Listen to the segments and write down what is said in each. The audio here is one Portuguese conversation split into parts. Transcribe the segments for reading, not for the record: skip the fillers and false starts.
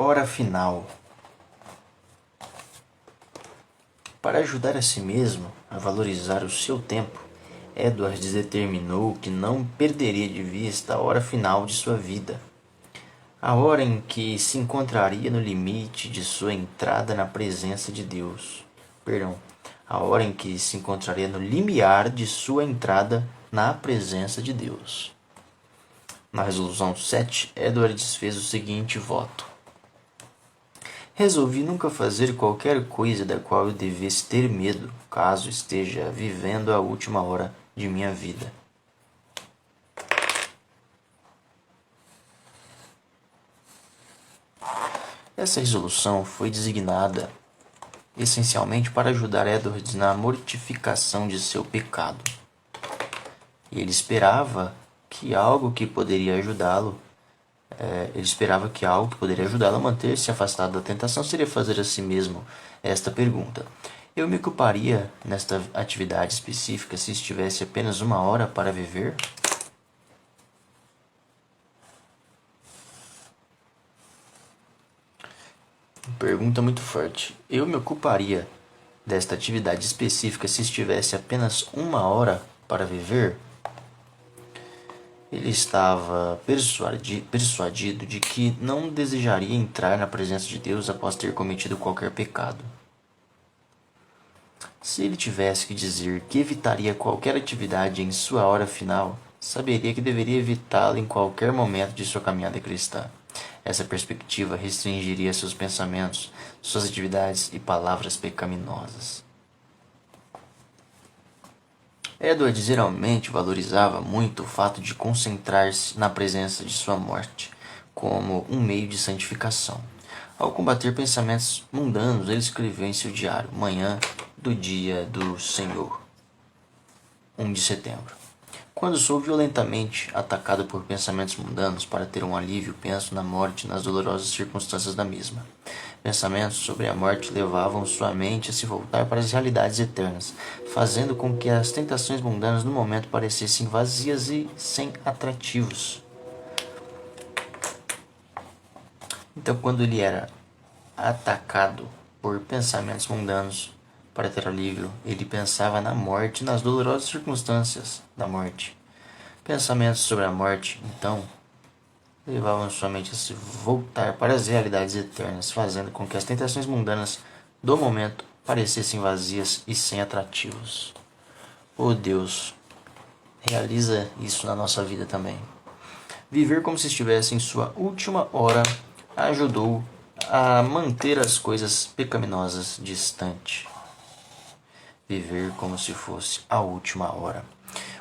Hora final. Para ajudar a si mesmo a valorizar o seu tempo, Edwards determinou que não perderia de vista a hora final de sua vida, a hora em que se encontraria no limite de sua entrada na presença de Deus. A hora em que se encontraria no limiar de sua entrada na presença de Deus. Na resolução 7, Edwards fez o seguinte voto: resolvi nunca fazer qualquer coisa da qual eu devesse ter medo, caso esteja vivendo a última hora de minha vida. Essa resolução foi designada essencialmente para ajudar Edwards na mortificação de seu pecado. Ele esperava que algo que poderia ajudá-lo a manter-se afastado da tentação seria fazer a si mesmo esta pergunta: eu me ocuparia nesta atividade específica se estivesse apenas 1 hora para viver? Pergunta muito forte. Eu me ocuparia desta atividade específica se estivesse apenas 1 hora para viver? Ele estava persuadido de que não desejaria entrar na presença de Deus após ter cometido qualquer pecado. Se ele tivesse que dizer que evitaria qualquer atividade em sua hora final, saberia que deveria evitá-la em qualquer momento de sua caminhada cristã. Essa perspectiva restringiria seus pensamentos, suas atividades e palavras pecaminosas. Edward geralmente valorizava muito o fato de concentrar-se na presença de sua morte, como um meio de santificação. Ao combater pensamentos mundanos, ele escreveu em seu diário: Manhã do dia do Senhor, 1 de setembro. Quando sou violentamente atacado por pensamentos mundanos, para ter um alívio, penso na morte e nas dolorosas circunstâncias da mesma. Pensamentos sobre a morte levavam sua mente a se voltar para as realidades eternas, fazendo com que as tentações mundanas no momento parecessem vazias e sem atrativos. Então, quando ele era atacado por pensamentos mundanos, para ter alívio, ele pensava na morte e nas dolorosas circunstâncias da morte. Pensamentos sobre a morte, então, levavam sua mente a se voltar para as realidades eternas, fazendo com que as tentações mundanas do momento parecessem vazias e sem atrativos. Oh Deus, realiza isso na nossa vida também. Viver como se estivesse em sua última hora ajudou a manter as coisas pecaminosas distante. Viver como se fosse a última hora.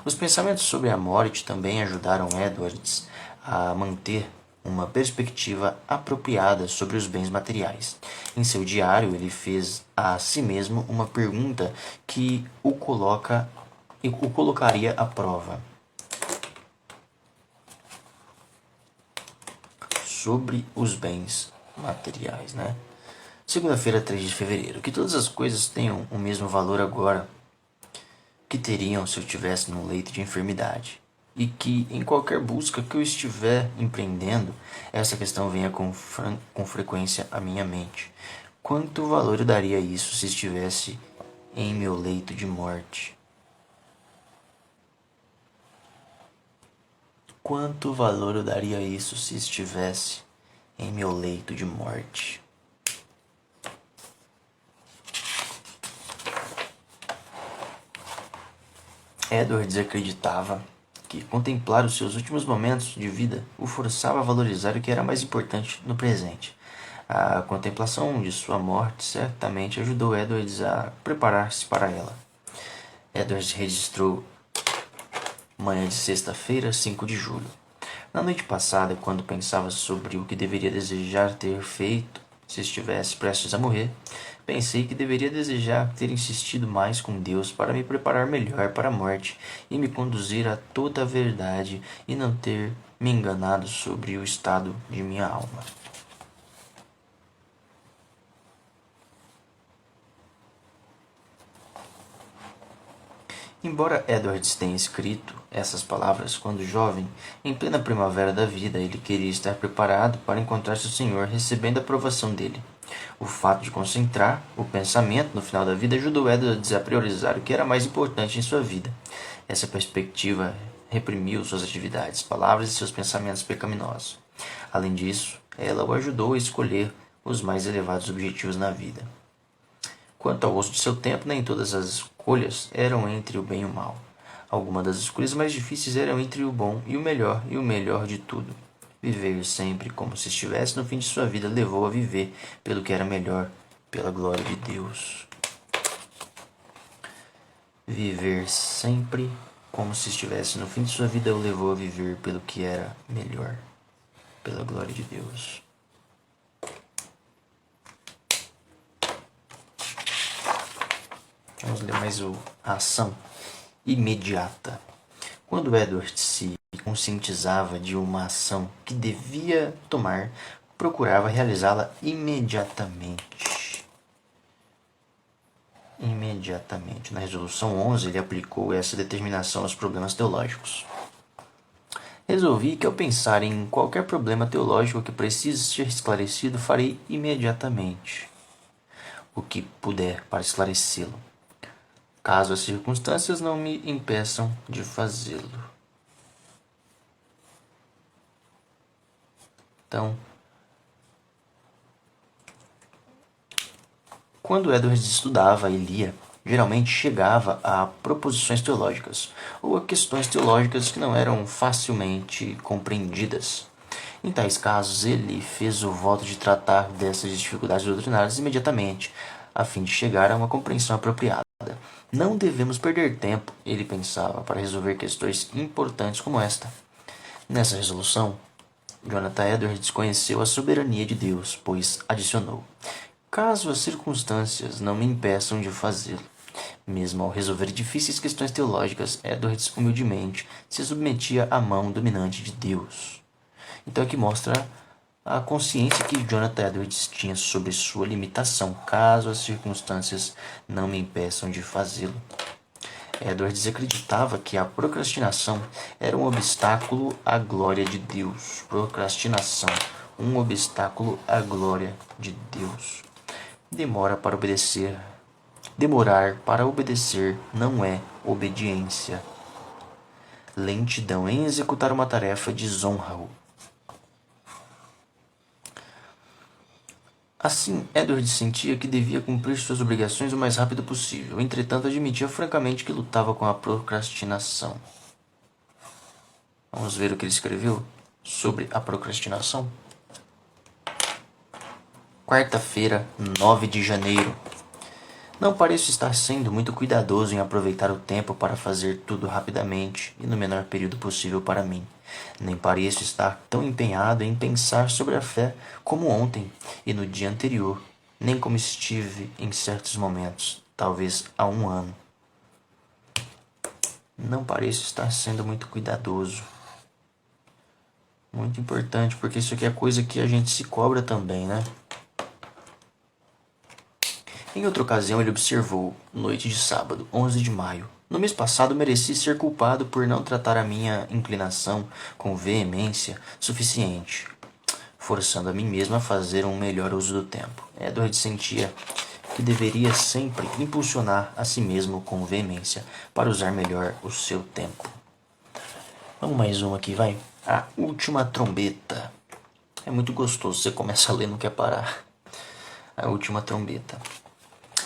Os pensamentos sobre a morte também ajudaram Edwards a manter uma perspectiva apropriada sobre os bens materiais. Em seu diário, ele fez a si mesmo uma pergunta que o colocaria à prova. Sobre os bens materiais, Segunda-feira, 3 de fevereiro. Que todas as coisas tenham o mesmo valor agora que teriam se eu estivesse num leito de enfermidade. E que, em qualquer busca que eu estiver empreendendo, essa questão venha com frequência à minha mente. Quanto valor eu daria a isso se estivesse em meu leito de morte? Quanto valor eu daria a isso se estivesse em meu leito de morte? Edwards acreditava que contemplar os seus últimos momentos de vida o forçava a valorizar o que era mais importante no presente. A contemplação de sua morte certamente ajudou Edwards a preparar-se para ela. Edwards registrou manhã de sexta-feira, 5 de julho. Na noite passada, quando pensava sobre o que deveria desejar ter feito se estivesse prestes a morrer, pensei que deveria desejar ter insistido mais com Deus para me preparar melhor para a morte e me conduzir a toda a verdade e não ter me enganado sobre o estado de minha alma. Embora Edwards tenha escrito essas palavras quando jovem, em plena primavera da vida, ele queria estar preparado para encontrar seu Senhor recebendo a aprovação dele. O fato de concentrar o pensamento no final da vida ajudou Edwards a priorizar o que era mais importante em sua vida. Essa perspectiva reprimiu suas atividades, palavras e seus pensamentos pecaminosos. Além disso, ela o ajudou a escolher os mais elevados objetivos na vida. Quanto ao uso de seu tempo, nem todas as escolhas eram entre o bem e o mal. Algumas das escolhas mais difíceis eram entre o bom e o melhor de tudo. Viver sempre como se estivesse no fim de sua vida levou a viver pelo que era melhor, pela glória de Deus. Viver sempre como se estivesse no fim de sua vida o levou a viver pelo que era melhor, pela glória de Deus. Vamos ler mais a ação imediata. Quando Edward se conscientizava de uma ação que devia tomar, procurava realizá-la imediatamente. Na resolução 11, ele aplicou essa determinação aos problemas teológicos. Resolvi que ao pensar em qualquer problema teológico que precise ser esclarecido, farei imediatamente o que puder para esclarecê-lo, caso as circunstâncias não me impeçam de fazê-lo. Então, quando Edwards estudava e lia, geralmente chegava a proposições teológicas ou a questões teológicas que não eram facilmente compreendidas. Em tais casos, ele fez o voto de tratar dessas dificuldades doutrinárias imediatamente, a fim de chegar a uma compreensão apropriada. Não devemos perder tempo, ele pensava, para resolver questões importantes como esta. Nessa resolução, Jonathan Edwards conheceu a soberania de Deus, pois adicionou: caso as circunstâncias não me impeçam de fazê-lo. Mesmo ao resolver difíceis questões teológicas, Edwards humildemente se submetia à mão dominante de Deus. Então aqui mostra a consciência que Jonathan Edwards tinha sobre sua limitação, caso as circunstâncias não me impeçam de fazê-lo. Edwards acreditava que a procrastinação era um obstáculo à glória de Deus. Procrastinação, um obstáculo à glória de Deus. Demorar para obedecer não é obediência. Lentidão em executar uma tarefa desonra-o. Assim, Edward sentia que devia cumprir suas obrigações o mais rápido possível. Entretanto, admitia francamente que lutava com a procrastinação. Vamos ver o que ele escreveu sobre a procrastinação. Quarta-feira, 9 de janeiro. Não pareço estar sendo muito cuidadoso em aproveitar o tempo para fazer tudo rapidamente e no menor período possível para mim. Nem pareço estar tão empenhado em pensar sobre a fé como ontem e no dia anterior, nem como estive em certos momentos, talvez há um ano. Não pareço estar sendo muito cuidadoso. Muito importante, porque isso aqui é coisa que a gente se cobra também, né? Em outra ocasião, ele observou, noite de sábado, 11 de maio. No mês passado, mereci ser culpado por não tratar a minha inclinação com veemência suficiente, forçando a mim mesmo a fazer um melhor uso do tempo. Edward sentia que deveria sempre impulsionar a si mesmo com veemência para usar melhor o seu tempo. Vamos mais uma aqui, vai. A Última Trombeta. É muito gostoso, você começa a ler e não quer parar. A Última Trombeta.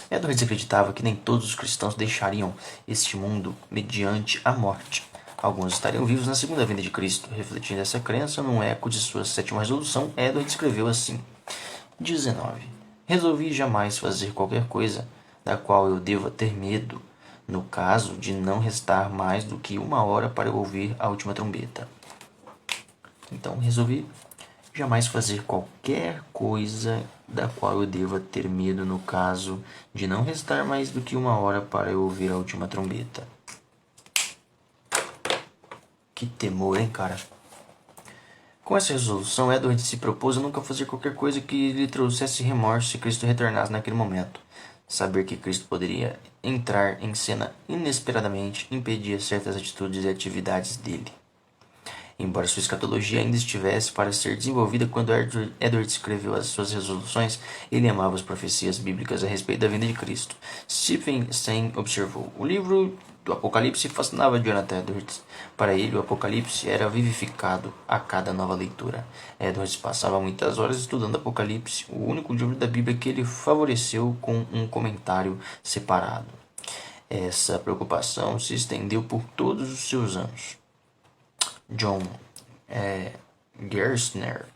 Edwards acreditava que nem todos os cristãos deixariam este mundo mediante a morte. Alguns estariam vivos na segunda vinda de Cristo. Refletindo essa crença num eco de sua sétima resolução, Edwards escreveu assim: 19. Resolvi jamais fazer qualquer coisa da qual eu deva ter medo, no caso de não restar mais do que 1 hora para eu ouvir a última trombeta. Então, resolvi jamais fazer qualquer coisa da qual eu deva ter medo no caso de não restar mais do que 1 hora para eu ouvir a última trombeta. Que temor, hein, cara? Com essa resolução, Edward se propôs a nunca fazer qualquer coisa que lhe trouxesse remorso se Cristo retornasse naquele momento. Saber que Cristo poderia entrar em cena inesperadamente impedia certas atitudes e atividades dele. Embora sua escatologia ainda estivesse para ser desenvolvida quando Edward escreveu as suas resoluções, ele amava as profecias bíblicas a respeito da vinda de Cristo. Stephenson observou: o livro do Apocalipse fascinava Jonathan Edwards. Para ele, o Apocalipse era vivificado a cada nova leitura. Edwards passava muitas horas estudando Apocalipse, o único livro da Bíblia que ele favoreceu com um comentário separado. Essa preocupação se estendeu por todos os seus anos. John Gerstner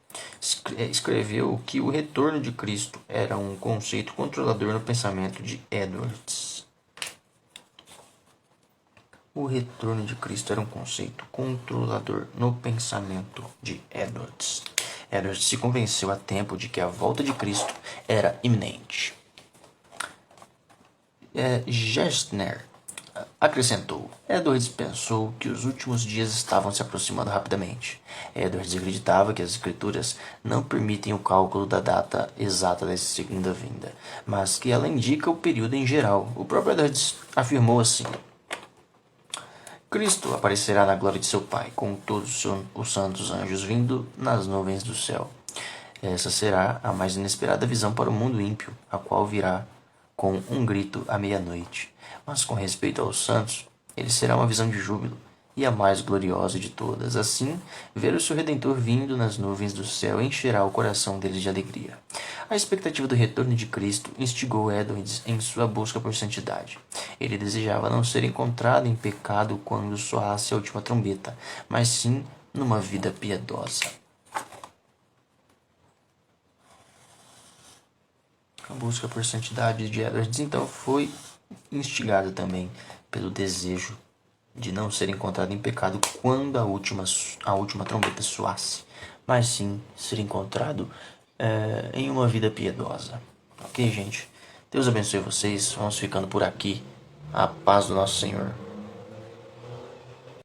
escreveu que o retorno de Cristo era um conceito controlador no pensamento de Edwards. O retorno de Cristo era um conceito controlador no pensamento de Edwards. Edwards se convenceu a tempo de que a volta de Cristo era iminente. Gerstner acrescentou: Edwards pensou que os últimos dias estavam se aproximando rapidamente. Edwards acreditava que as escrituras não permitem o cálculo da data exata dessa segunda vinda, mas que ela indica o período em geral. O próprio Edwards afirmou assim: Cristo aparecerá na glória de seu Pai, com todos os santos anjos vindo nas nuvens do céu. Essa será a mais inesperada visão para o mundo ímpio, a qual virá com um grito à meia-noite. Mas com respeito aos santos, ele será uma visão de júbilo, e a mais gloriosa de todas. Assim, ver o seu Redentor vindo nas nuvens do céu encherá o coração deles de alegria. A expectativa do retorno de Cristo instigou Edwards em sua busca por santidade. Ele desejava não ser encontrado em pecado quando soasse a última trombeta, mas sim numa vida piedosa. A busca por santidade de Edwards então foi instigada também pelo desejo de não ser encontrado em pecado quando a última trombeta soasse, mas sim ser encontrado em uma vida piedosa. Ok, gente? Deus abençoe vocês. Vamos ficando por aqui. A paz do nosso Senhor.